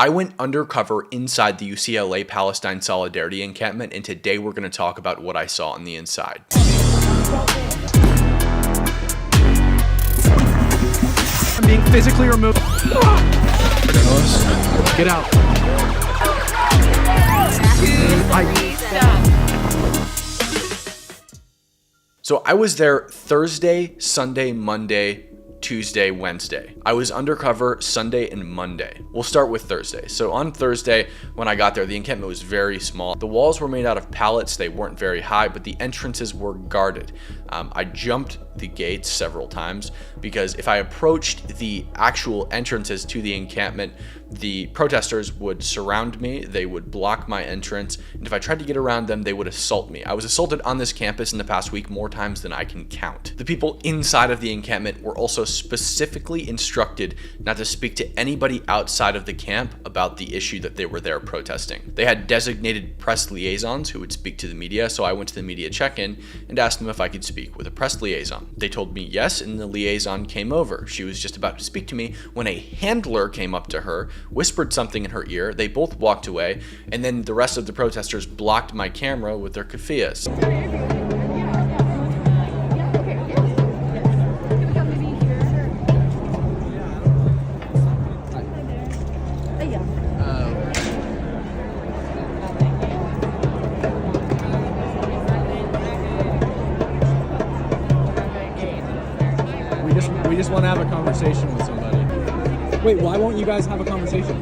I went undercover inside the UCLA Palestine Solidarity encampment, and today we're going to talk about what I saw on the inside. I'm being physically removed. Get out. So I was there Thursday, Sunday, Monday, Tuesday, Wednesday. I was undercover Sunday and Monday. We'll start with Thursday. So on Thursday, when I got there, the encampment was very small. The walls were made out of pallets. They weren't very high, but the entrances were guarded. I jumped the gates several times because if I approached the actual entrances to the encampment, the protesters would surround me, they would block my entrance, and if I tried to get around them, they would assault me. I was assaulted on this campus in the past week more times than I can count. The people inside of the encampment were also specifically instructed not to speak to anybody outside of the camp about the issue that they were there protesting. They had designated press liaisons who would speak to the media, so I went to the media check-in and asked them if I could speak with a press liaison. They told me yes, and the liaison came over. She was just about to speak to me when a handler came up to her, whispered something in her ear. They both walked away, and then the rest of the protesters blocked my camera with their keffiyehs. We just want to have a conversation with somebody. Wait, why won't you guys have a conversation?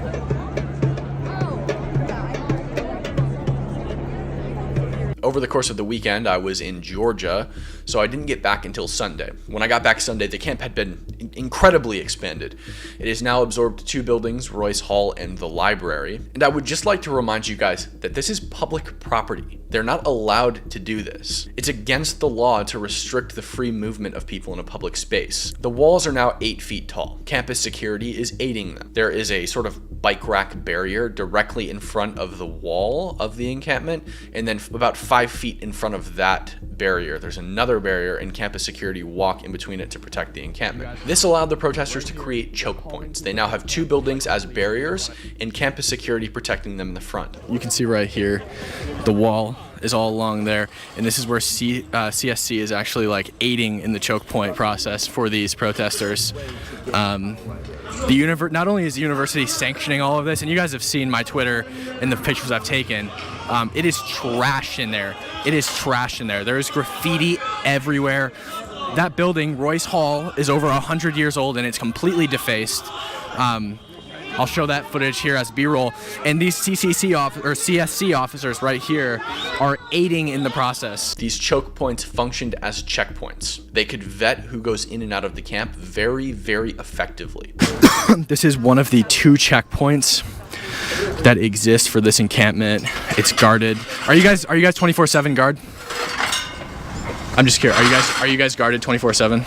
Over the course of the weekend, I was in Georgia, so I didn't get back until Sunday. When I got back Sunday, the camp had been incredibly expanded. It has now absorbed 2 buildings, Royce Hall and the library. And I would just like to remind you guys that this is public property. They're not allowed to do this. It's against the law to restrict the free movement of people in a public space. The walls are now 8 feet tall. Campus security is aiding them. There is a sort of bike rack barrier directly in front of the wall of the encampment, and then about 5 feet in front of that barrier, there's another barrier, and campus security walk in between it to protect the encampment. This allowed the protesters to create choke points. They now have 2 buildings as barriers and campus security protecting them in the front. You can see right here, the wall is all along there, and this is where CSC is actually like aiding in the choke point process for these protesters. Not only is the university sanctioning all of this, and you guys have seen my Twitter and the pictures I've taken, it is trash in there. It is trash in there. There is graffiti everywhere. That building, Royce Hall, is over 100 years old and it's completely defaced. I'll show that footage here as B-roll. And these CSC officers right here are aiding in the process. These choke points functioned as checkpoints. They could vet who goes in and out of the camp very, very effectively. This is one of the 2 checkpoints that exist for this encampment. It's guarded. Are you guys 24/7 guard? I'm just curious. Are you guys guarded 24/7?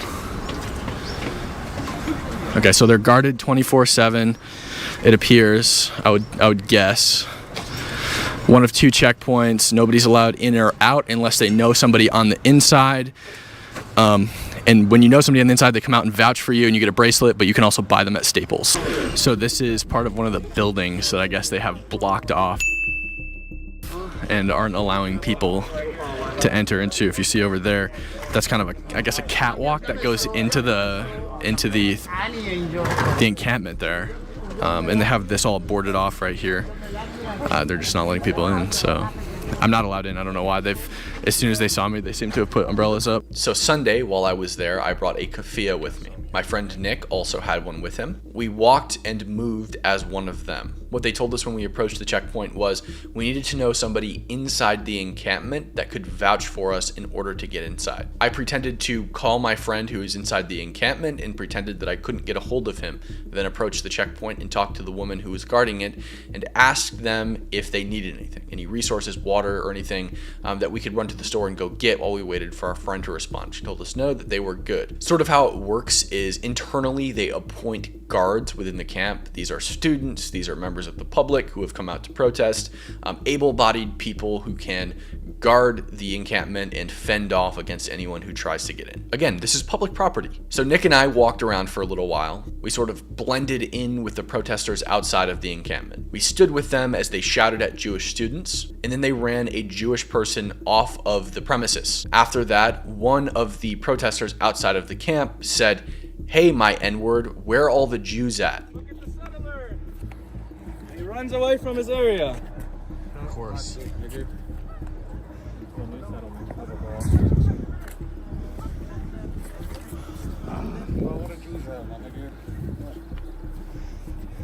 Okay, so they're guarded 24/7. It appears, I would guess. One of 2 checkpoints. Nobody's allowed in or out unless they know somebody on the inside. And when you know somebody on the inside, they come out and vouch for you and you get a bracelet, but you can also buy them at Staples. So this is part of one of the buildings that I guess they have blocked off and aren't allowing people to enter into. If you see over there, that's kind of a catwalk that goes into the encampment there. And they have this all boarded off right here. They're just not letting people in, so I'm not allowed in. I don't know why. As soon as they saw me, they seem to have put umbrellas up. So Sunday, while I was there, I brought a keffiyeh with me. My friend Nick also had one with him. We walked and moved as one of them. What they told us when we approached the checkpoint was we needed to know somebody inside the encampment that could vouch for us in order to get inside. I pretended to call my friend who was inside the encampment and pretended that I couldn't get a hold of him, then approached the checkpoint and talked to the woman who was guarding it and asked them if they needed anything, any resources, water or anything that we could run to the store and go get while we waited for our friend to respond. She told us no, that they were good. Sort of how it works is internally they appoint guards within the camp. These are students, these are members of the public who have come out to protest, able-bodied people who can guard the encampment and fend off against anyone who tries to get in. Again, this is public property. So Nick and I walked around for a little while. We sort of blended in with the protesters outside of the encampment. We stood with them as they shouted at Jewish students, and then they ran a Jewish person off of the premises. After that, one of the protesters outside of the camp said, "Hey, my N-word, where are all the Jews at?" Look at the settler! He runs away from his area. Of course.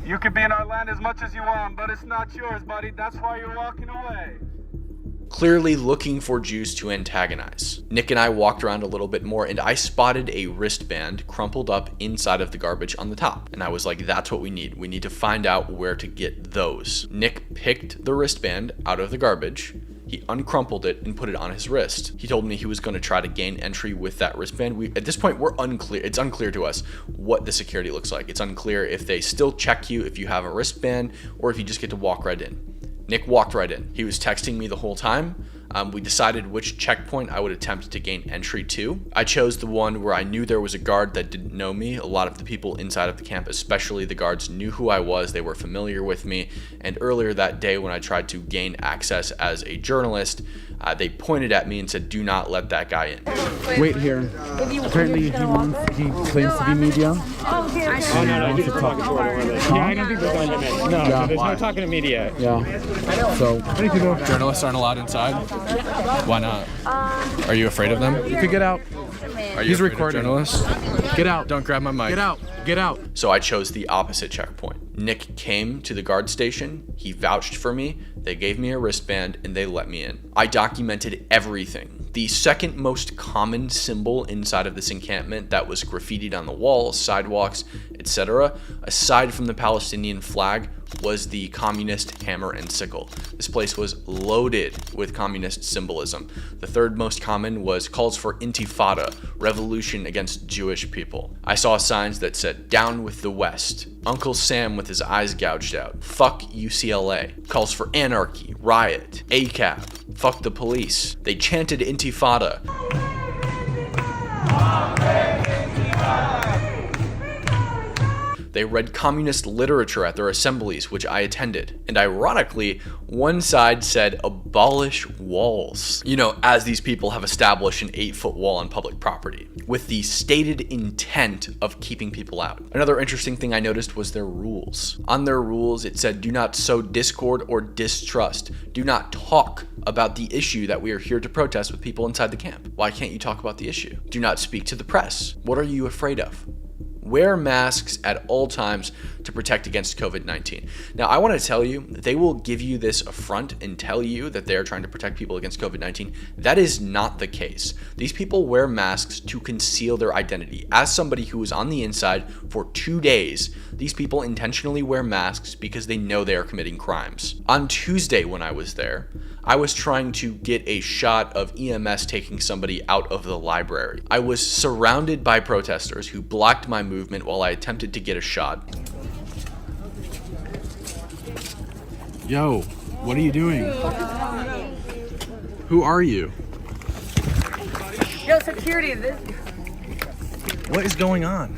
You can be in our land as much as you want, but it's not yours, buddy. That's why you're walking away. Clearly looking for Jews to antagonize. Nick and I walked around a little bit more, and I spotted a wristband crumpled up inside of the garbage on the top. And I was like, that's what we need. We need to find out where to get those. Nick picked the wristband out of the garbage. He uncrumpled it and put it on his wrist. He told me he was going to try to gain entry with that wristband. At this point, we're unclear. It's unclear to us what the security looks like. It's unclear if they still check you if you have a wristband or if you just get to walk right in. Nick walked right in. He was texting me the whole time. We decided which checkpoint I would attempt to gain entry to. I chose the one where I knew there was a guard that didn't know me. A lot of the people inside of the camp, especially the guards, knew who I was. They were familiar with me. And earlier that day when I tried to gain access as a journalist, they pointed at me and said, "Do not let that guy in." Wait here. Apparently he claims to be media. Oh, no, he's talking to her. Yeah, I don't think we're going to miss. No, Yeah. there's no talking to media. Yeah. So Journalists aren't allowed inside? Why not? Are you afraid of them? you could get out. Are you He's afraid of recording. journalists? Get out. Don't grab my mic. Get out. Get out. So I chose the opposite checkpoint. Nick came to the guard station. He vouched for me. They gave me a wristband and they let me in. I documented everything. The second most common symbol inside of this encampment that was graffitied on the walls, sidewalks, etc., aside from the Palestinian flag, was the communist hammer and sickle. This place was loaded with communist symbolism. The third most common was calls for intifada, revolution against Jewish people. I saw signs that said, "Down with the West," Uncle Sam with his eyes gouged out, "Fuck UCLA," calls for anarchy, riot, ACAB, fuck the police. They chanted intifada. They read communist literature at their assemblies, which I attended. And ironically, one side said, "Abolish walls." You know, as these people have established an 8-foot wall on public property, with the stated intent of keeping people out. Another interesting thing I noticed was their rules. On their rules, it said, "Do not sow discord or distrust. Do not talk about the issue that we are here to protest with people inside the camp." Why can't you talk about the issue? Do not speak to the press. What are you afraid of? Wear masks at all times to protect against COVID-19. Now, I want to tell you, they will give you this affront and tell you that they are trying to protect people against COVID-19. That is not the case. These people wear masks to conceal their identity. As somebody who was on the inside for 2 days, these people intentionally wear masks because they know they are committing crimes. On Tuesday when I was there, I was trying to get a shot of EMS taking somebody out of the library. I was surrounded by protesters who blocked my movement while I attempted to get a shot. Yo, what are you doing? Who are you? Yo, security, this. What is going on?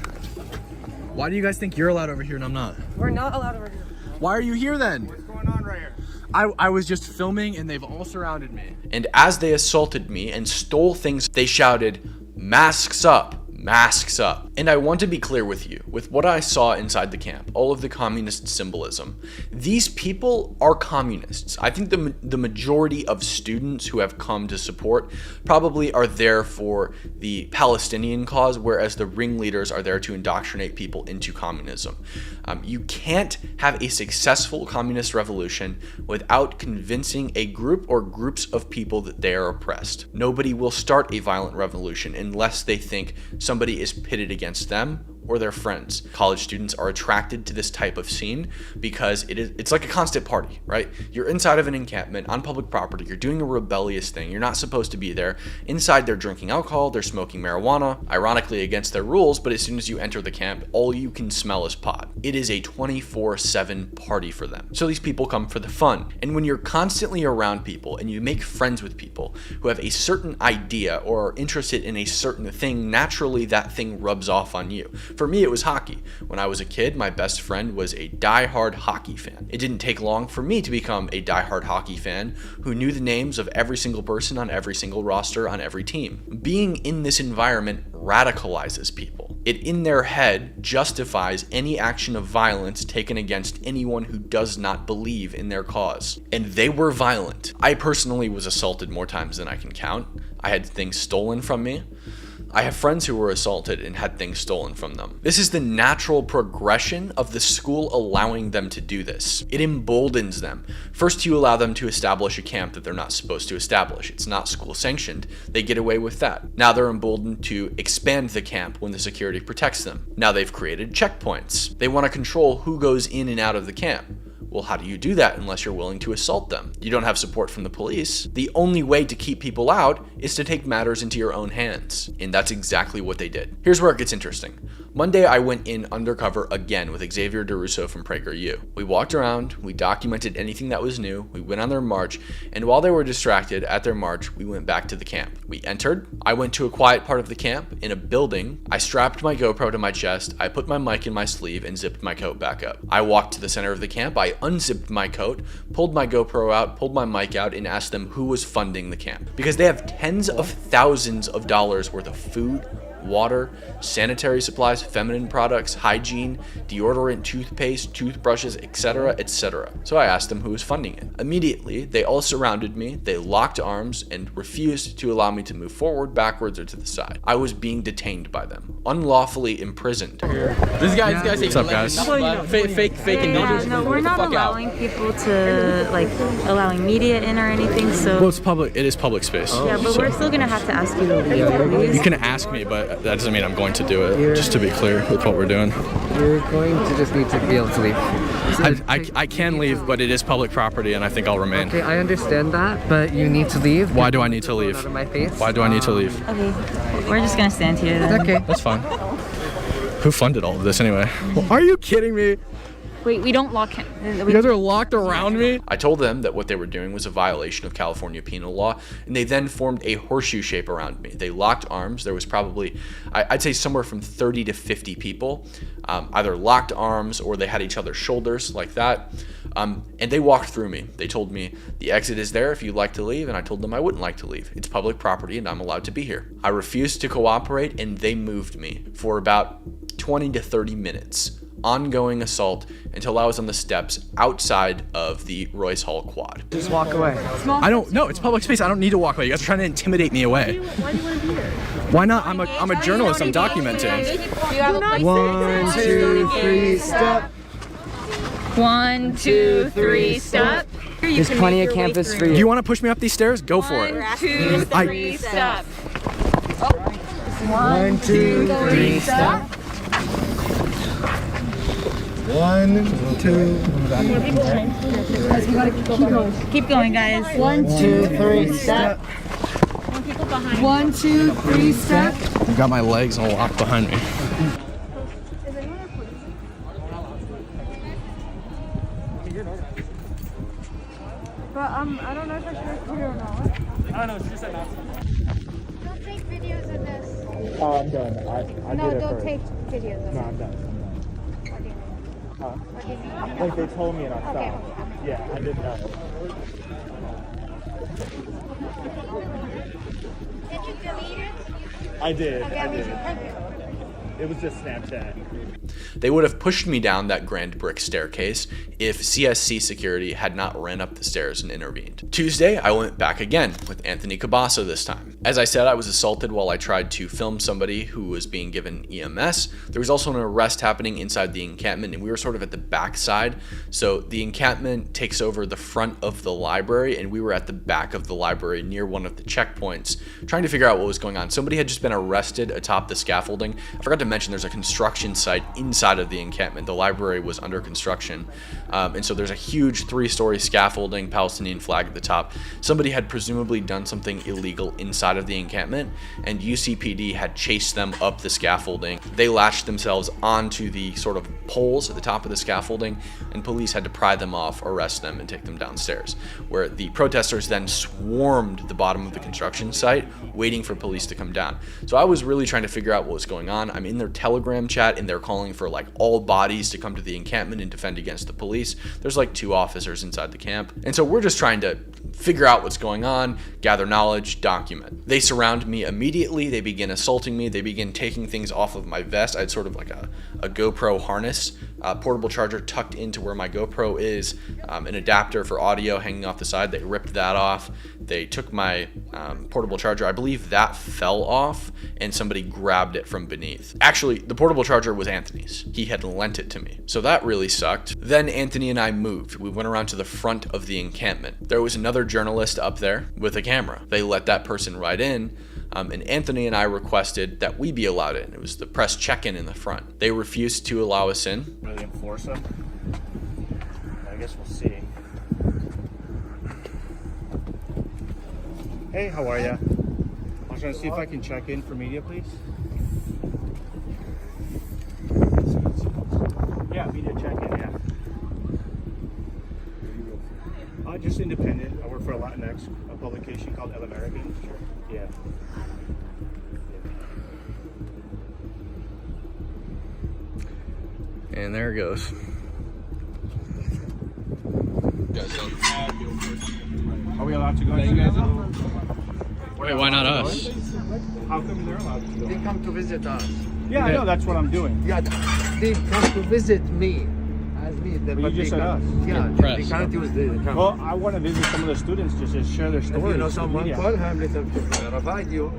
Why do you guys think you're allowed over here and I'm not? We're not allowed over here. Why are you here then? What's going on right here? I was just filming and they've all surrounded me. And as they assaulted me and stole things, they shouted, "Masks up! Masks up!" And I want to be clear with you, with what I saw inside the camp, all of the communist symbolism, these people are communists. I think the majority of students who have come to support probably are there for the Palestinian cause, whereas the ringleaders are there to indoctrinate people into communism. You can't have a successful communist revolution without convincing a group or groups of people that they are oppressed. Nobody will start a violent revolution unless they think somebody is pitted against them or their friends. College students are attracted to this type of scene because it's like a constant party, right? You're inside of an encampment on public property. You're doing a rebellious thing. You're not supposed to be there. Inside, they're drinking alcohol. They're smoking marijuana, ironically against their rules, but as soon as you enter the camp, all you can smell is pot. It is a 24/7 party for them. So these people come for the fun. And when you're constantly around people and you make friends with people who have a certain idea or are interested in a certain thing, naturally that thing rubs off on you. For me, it was hockey. When I was a kid, my best friend was a die-hard hockey fan. It didn't take long for me to become a die-hard hockey fan who knew the names of every single person on every single roster on every team. Being in this environment radicalizes people. It, in their head, justifies any action of violence taken against anyone who does not believe in their cause. And they were violent. I personally was assaulted more times than I can count. I had things stolen from me. I have friends who were assaulted and had things stolen from them. This is the natural progression of the school allowing them to do this. It emboldens them. First, you allow them to establish a camp that they're not supposed to establish. It's not school sanctioned. They get away with that. Now they're emboldened to expand the camp when the security protects them. Now they've created checkpoints. They want to control who goes in and out of the camp. Well, how do you do that unless you're willing to assault them? You don't have support from the police. The only way to keep people out is to take matters into your own hands. And that's exactly what they did. Here's where it gets interesting. Monday, I went in undercover again with Xavier DeRusso from PragerU. We walked around, we documented anything that was new, we went on their march, and while they were distracted at their march, we went back to the camp. We entered, I went to a quiet part of the camp, in a building, I strapped my GoPro to my chest, I put my mic in my sleeve, and zipped my coat back up. I walked to the center of the camp, I unzipped my coat, pulled my GoPro out, pulled my mic out, and asked them who was funding the camp. Because they have tens of thousands of dollars worth of food, water, sanitary supplies, feminine products, hygiene, deodorant, toothpaste, toothbrushes, etc., etc. So I asked them who was funding it. Immediately, they all surrounded me, they locked arms, and refused to allow me to move forward, backwards, or to the side. I was being detained by them, unlawfully imprisoned. This guy's What's up, guys? fake and dangerous. No, we're not allowing people to, like, allowing media in or anything, so... Well, it's public. It is public space. Yeah, but we're still gonna have to ask you to leave. You can ask me, but that doesn't mean I'm going to do it. Just to be clear with what we're doing. You're going to just need to be able to leave. I can leave, but it is public property, and I think I'll remain. Okay, I understand that, but you need to leave. Why do I need to leave? Out of my face. Why do I need to leave? Okay, we're just gonna stand here then. Okay. That's fine. Who funded all of this anyway? Are you kidding me? Wait, we don't lock him. You guys are locked around me? I told them that what they were doing was a violation of California penal law, and they then formed a horseshoe shape around me. They locked arms. There was probably, I'd say somewhere from 30 to 50 people, either locked arms or they had each other's shoulders like that, and they walked through me. They told me the exit is there if you'd like to leave, and I told them I wouldn't like to leave. It's public property and I'm allowed to be here. I refused to cooperate, and they moved me for about 20 to 30 minutes. Ongoing assault until I was on the steps outside of the Royce Hall quad. Just walk away. I don't know. It's public space. I don't need to walk away. You guys are trying to intimidate me away. Why do you want to be here? Why not? I'm a journalist. I'm documenting. Do you have a place? 1, 2, 3, step. 1, 2, 3, step. There's plenty of campus for you. Do you want to push me up these stairs? Go for it. 1, 2, 3, step. 1, 2, 3, step. 1, 2. Keep going, guys. 1, 2, 3, step. 1, 2, 3, step. I've got my legs all locked behind me. But I don't know if I should record or not. I don't know, it's just an announcement. Don't take videos of this. Oh, I'm done. I No, did it don't first. take videos of No, it. I'm done. What do you mean? Huh? What do you mean? Like they told me and I stopped. Okay. Yeah, I did that. Did you delete it? I did. Okay, I we did. should. Okay. It was just Snapchat. They would have pushed me down that grand brick staircase if CSC security had not ran up the stairs and intervened. Tuesday, I went back again with Anthony Cabasso this time. As I said, I was assaulted while I tried to film somebody who was being given EMS. There was also an arrest happening inside the encampment, and we were sort of at the back side. So the encampment takes over the front of the library, and we were at the back of the library near one of the checkpoints trying to figure out what was going on. Somebody had just been arrested atop the scaffolding. I forgot to mention there's a construction site inside of the encampment. The library was under construction. And so there's a huge 3-story scaffolding, Palestinian flag at the top. Somebody had presumably done something illegal inside of the encampment, and UCPD had chased them up the scaffolding. They latched themselves onto the sort of poles at the top of the scaffolding, and police had to pry them off, arrest them, and take them downstairs, where the protesters then swarmed the bottom of the construction site, waiting for police to come down. So I was really trying to figure out what was going on. I'm in their Telegram chat, and they're calling for like all bodies to come to the encampment and defend against the police. There's like 2 officers inside the camp. And so we're just trying to figure out what's going on, gather knowledge, document. They surround me immediately. They begin assaulting me. They begin taking things off of my vest. I had sort of like a GoPro harness, portable charger tucked into where my GoPro is, an adapter for audio hanging off the side. They ripped that off. They took my portable charger. I believe that fell off and somebody grabbed it from beneath. Actually, the portable charger was Anthony's. He had lent it to me. So that really sucked. Then Anthony and I moved. We went around to the front of the encampment. There was another journalist up there with a camera. They let that person right in. And Anthony and I requested that we be allowed in. It was the press check-in in the front. They refused to allow us in. Really enforce them? I guess we'll see. Hey, how are ya? I was trying to see if I can check in for media, please. Yeah, media check-in, yeah. Just independent. I work for a Latinx, a publication called El American. Sure. Yeah. And there it goes. Are we allowed to go? You guys Wait, why not us? How come they're allowed to go? They come to visit us. Yeah, I know, that's what I'm doing. Yeah, they come to visit me. As me. But you just said us. Yeah, they can't use the camera. Well, I want to visit some of the students just to share their stories. If you know someone, Yeah. call him, let him provide you.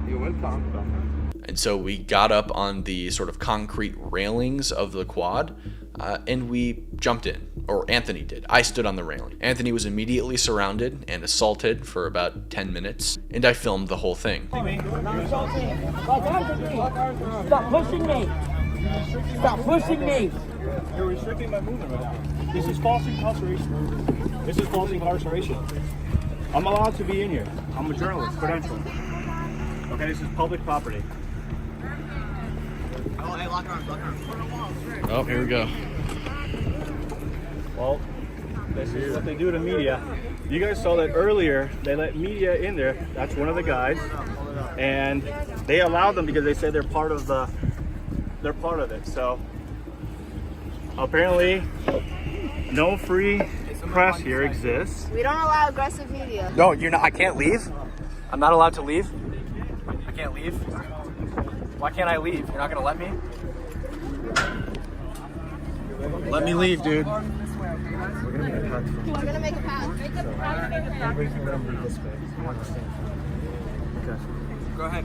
You're welcome. And so we got up on the sort of concrete railings of the quad, and we jumped in, or Anthony did. I stood on the railing. Anthony was immediately surrounded and assaulted for about 10 minutes, and I filmed the whole thing. Stop pushing me! Stop pushing me! You're restricting my movement right now. This is false incarceration. This is false incarceration. I'm allowed to be in here. I'm a journalist, credentialed. Okay, this is public property. Oh, hey, lock arms. Oh, here we go. Well, this is what they do to media. You guys saw that earlier. They let media in there. That's one of the guys, and they allowed them because they said they're part of it. So apparently, no free press here exists. We don't allow aggressive media. No, you're not. I can't leave. I'm not allowed to leave. I can't leave. Why can't I leave? You're not gonna let me? Let me leave, dude. We're gonna make a pass. Go ahead.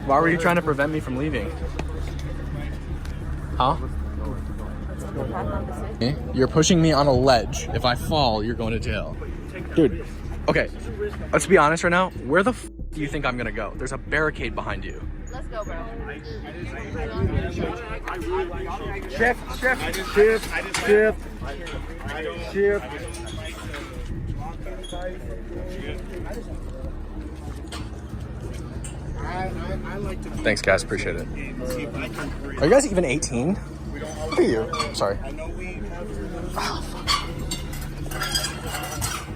Why were you trying to prevent me from leaving? Huh? You're pushing me on a ledge. If I fall, you're going to jail. Dude, okay, let's be honest right now. Where the f do you think I'm gonna go? There's a barricade behind you. Let's go, bro. Shift. Thanks, guys. Appreciate it. Are you guys even 18? Look at you. Sorry.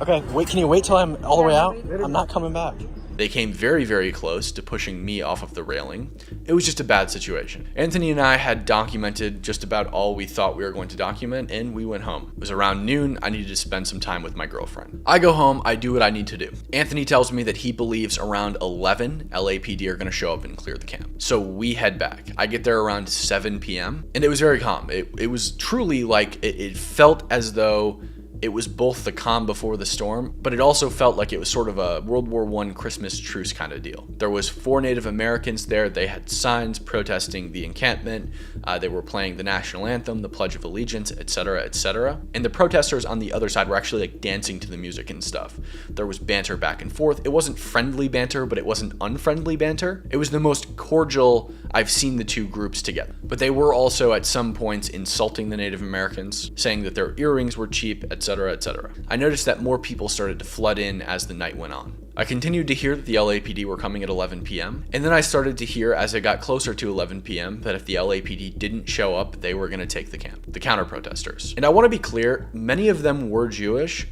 Okay, wait. Can you wait till I'm all the way out? I'm not coming back. They came very, very close to pushing me off of the railing. It was just a bad situation. Anthony and I had documented just about all we thought we were going to document, and we went home. It was around noon. I needed to spend some time with my girlfriend. I go home, I do what I need to do. Anthony tells me that he believes around 11 LAPD are gonna show up and clear the camp. So we head back. I get there around 7 p.m. and it was very calm. It was truly like, it felt as though it was both the calm before the storm, but it also felt like it was sort of a World War I Christmas truce kind of deal. There was 4 Native Americans there. They had signs protesting the encampment. They were playing the national anthem, the Pledge of Allegiance, etc., etc. And the protesters on the other side were actually like dancing to the music and stuff. There was banter back and forth. It wasn't friendly banter, but it wasn't unfriendly banter. It was the most cordial I've seen the two groups together. But they were also at some points insulting the Native Americans, saying that their earrings were cheap, etc., etc. I noticed that more people started to flood in as the night went on. I continued to hear that the LAPD were coming at 11 p.m. And then I started to hear as it got closer to 11 p.m. that if the LAPD didn't show up, they were going to take the camp, the counter-protesters. And I want to be clear, many of them were Jewish,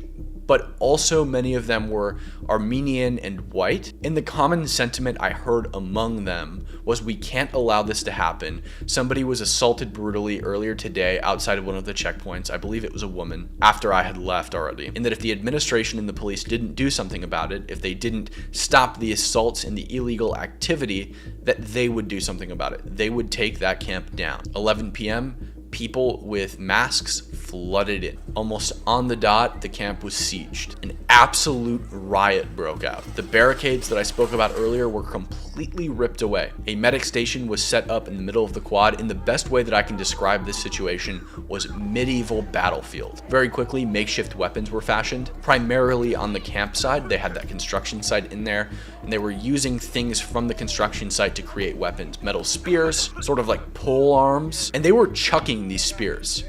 but also many of them were Armenian and white. And the common sentiment I heard among them was, we can't allow this to happen. Somebody was assaulted brutally earlier today outside of one of the checkpoints. I believe it was a woman, after I had left already. And that if the administration and the police didn't do something about it, if they didn't stop the assaults and the illegal activity, that they would do something about it. They would take that camp down. 11 p.m., people with masks flooded in. Almost on the dot, the camp was sieged. An absolute riot broke out. The barricades that I spoke about earlier were completely ripped away. A medic station was set up in the middle of the quad, and the best way that I can describe this situation was medieval battlefield. Very quickly, makeshift weapons were fashioned, primarily on the camp side. They had that construction site in there, and they were using things from the construction site to create weapons. Metal spears, sort of like pole arms, and they were chucking these spears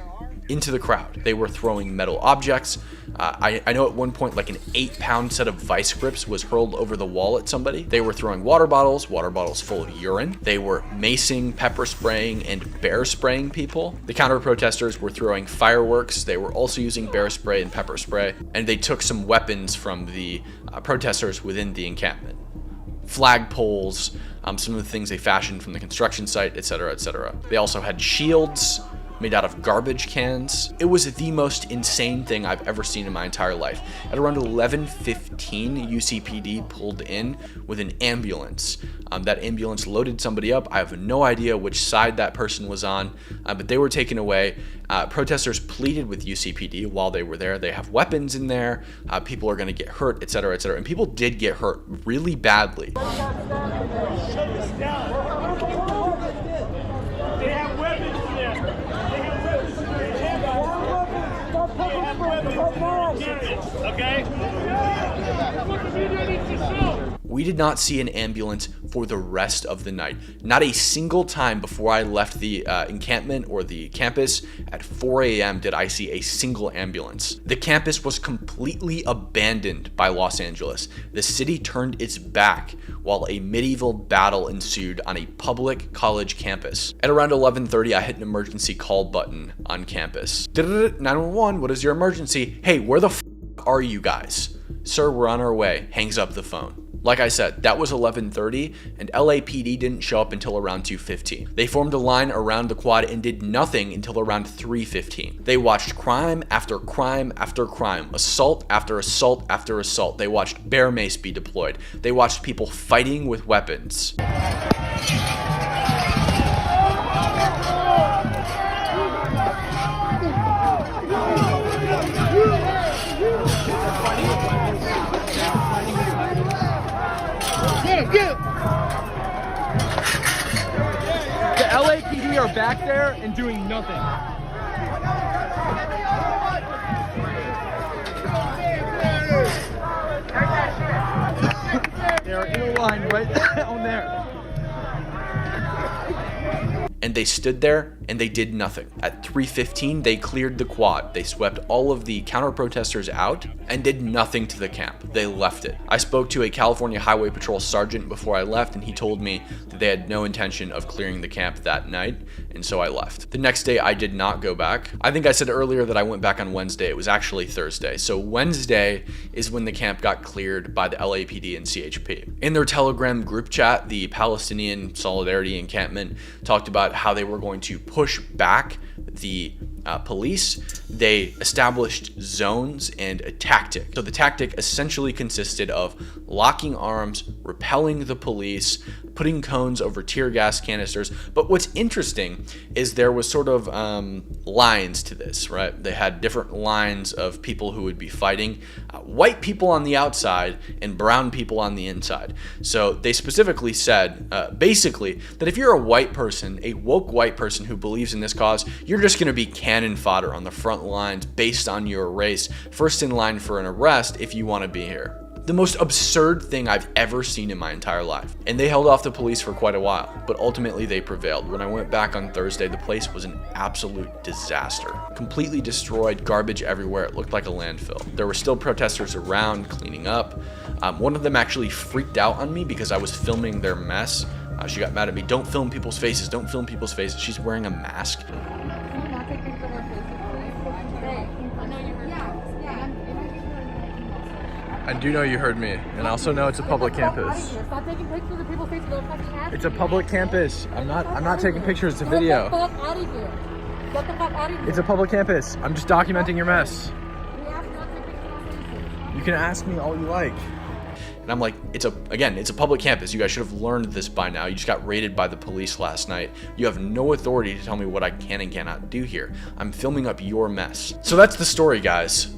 into the crowd. They were throwing metal objects. I know at one point like an 8-pound set of vice grips was hurled over the wall at somebody. They were throwing water bottles full of urine. They were macing, pepper spraying, and bear spraying people. The counter-protesters were throwing fireworks. They were also using bear spray and pepper spray. And they took some weapons from the protesters within the encampment. Flagpoles, some of the things they fashioned from the construction site, etc., etc. They also had shields made out of garbage cans. It was the most insane thing I've ever seen in my entire life. At around 11:15, UCPD pulled in with an ambulance. That ambulance loaded somebody up. I have no idea which side that person was on, but they were taken away. Protesters pleaded with UCPD while they were there. They have weapons in there. People are going to get hurt, etc., etc. And people did get hurt really badly. We did not see an ambulance for the rest of the night. Not a single time before I left the encampment or the campus at 4 a.m. did I see a single ambulance. The campus was completely abandoned by Los Angeles. The city turned its back while a medieval battle ensued on a public college campus. At around 11:30, I hit an emergency call button on campus. 911, what is your emergency? Hey, where the f are you guys? Sir, we're on our way. Hangs up the phone. Like I said, that was 11:30, and LAPD didn't show up until around 2:15. They formed a line around the quad and did nothing until around 3:15. They watched crime after crime after crime, assault after assault after assault. They watched bear mace be deployed. They watched people fighting with weapons. The LAPD are back there and doing nothing. They're in a line right down there. And they stood there and they did nothing. At 3:15, they cleared the quad. They swept all of the counter-protesters out and did nothing to the camp. They left it. I spoke to a California Highway Patrol sergeant before I left, and he told me that they had no intention of clearing the camp that night, and so I left. The next day, I did not go back. I think I said earlier that I went back on Wednesday. It was actually Thursday. So Wednesday is when the camp got cleared by the LAPD and CHP. In their Telegram group chat, the Palestinian Solidarity Encampment talked about how they were going to push back the police. They established zones and a tactic. So the tactic essentially consisted of locking arms, repelling the police, putting cones over tear gas canisters. But what's interesting is there was sort of lines to this, right? They had different lines of people who would be fighting, white people on the outside and brown people on the inside. So they specifically said, basically, that if you're a white person, a woke white person who believes in this cause, you're just going to be cannon fodder on the front lines based on your race, first in line for an arrest if you want to be here. The most absurd thing I've ever seen in my entire life. And they held off the police for quite a while, but ultimately they prevailed. When I went back on Thursday, the place was an absolute disaster. Completely destroyed, garbage everywhere. It looked like a landfill. There were still protesters around cleaning up. One of them actually freaked out on me because I was filming their mess. She got mad at me. Don't film people's faces. Don't film people's faces. She's wearing a mask. I do know you heard me, and I also know it's a public campus. Stop taking pictures of people's faces. Don't fucking ask. It's a public campus. I'm not taking pictures. It's a video. Get the fuck out of here. Get the fuck out of here. It's a public campus. I'm just documenting your mess. You can ask me all you like. And I'm like, it's a public campus. You guys should have learned this by now. You just got raided by the police last night. You have no authority to tell me what I can and cannot do here. I'm filming up your mess. So that's the story, guys.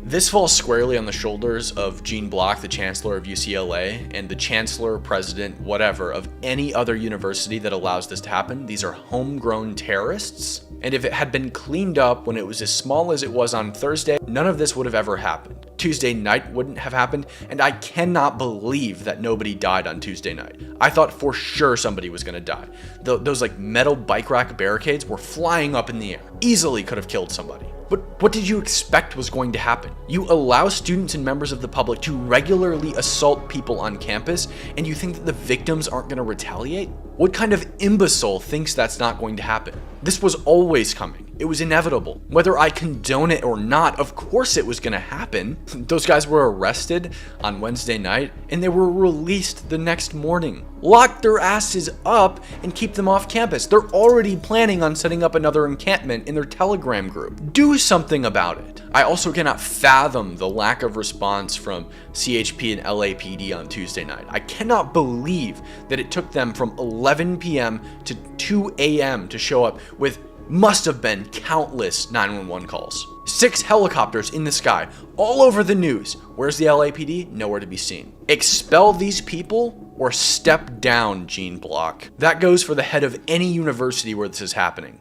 This falls squarely on the shoulders of Gene Block, the chancellor of UCLA, and the chancellor, president, whatever, of any other university that allows this to happen. These are homegrown terrorists. And if it had been cleaned up when it was as small as it was on Thursday, none of this would have ever happened. Tuesday night wouldn't have happened, and I cannot believe that nobody died on Tuesday night. I thought for sure somebody was gonna die. Those like metal bike rack barricades were flying up in the air. Easily could have killed somebody. But what did you expect was going to happen? You allow students and members of the public to regularly assault people on campus, and you think that the victims aren't going to retaliate? What kind of imbecile thinks that's not going to happen? This was always coming. It was inevitable. Whether I condone it or not, of course it was going to happen. Those guys were arrested on Wednesday night, and they were released the next morning. Lock their asses up and keep them off campus. They're already planning on setting up another encampment in their Telegram group. Do something about it. I also cannot fathom the lack of response from CHP and LAPD on Tuesday night. I cannot believe that it took them from 11 p.m. to 2 a.m. to show up with must have been countless 911 calls. 6 helicopters in the sky, all over the news. Where's the LAPD? Nowhere to be seen. Expel these people or step down, Gene Block. That goes for the head of any university where this is happening.